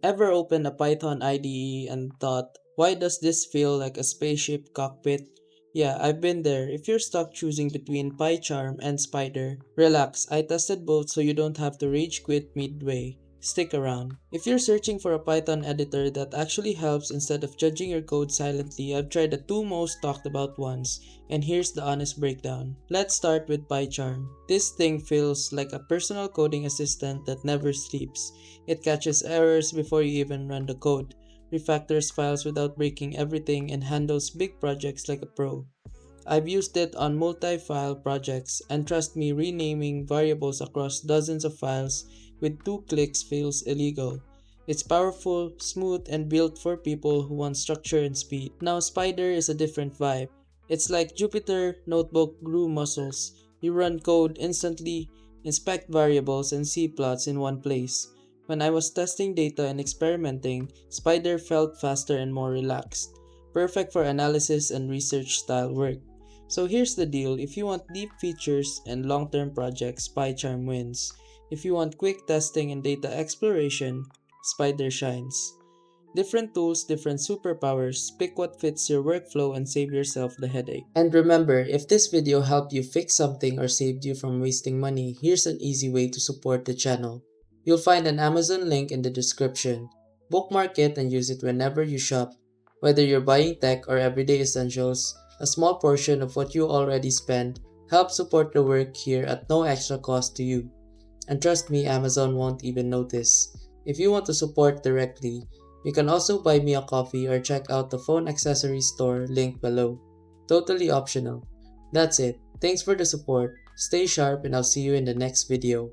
Ever opened a Python IDE and thought, why does this feel like a spaceship cockpit? Yeah, I've been there. If you're stuck choosing between PyCharm and Spyder, relax, I tested both so you don't have to rage quit midway. Stick around. If you're searching for a Python editor that actually helps instead of judging your code silently, I've tried the two most talked about ones, and here's the honest breakdown. Let's start with PyCharm. This thing feels like a personal coding assistant that never sleeps. It catches errors before you even run the code, refactors files without breaking everything, and handles big projects like a pro. I've used it on multi-file projects, and trust me, renaming variables across dozens of files with two clicks feels illegal. It's powerful, smooth, and built for people who want structure and speed. Now, Spyder is a different vibe. It's like Jupyter Notebook grew muscles. You run code instantly, inspect variables, and see plots in one place. When I was testing data and experimenting, Spyder felt faster and more relaxed, perfect for analysis and research style work. So here's the deal, if you want deep features and long-term projects, PyCharm wins. If you want quick testing and data exploration, Spyder shines. Different tools, different superpowers, pick what fits your workflow and save yourself the headache. And remember, if this video helped you fix something or saved you from wasting money, here's an easy way to support the channel. You'll find an Amazon link in the description. Bookmark it and use it whenever you shop. Whether you're buying tech or everyday essentials, a small portion of what you already spend helps support the work here at no extra cost to you. And trust me, Amazon won't even notice. If you want to support directly, you can also buy me a coffee or check out the phone accessories store linked below. Totally optional. That's it. Thanks for the support. Stay sharp and I'll see you in the next video.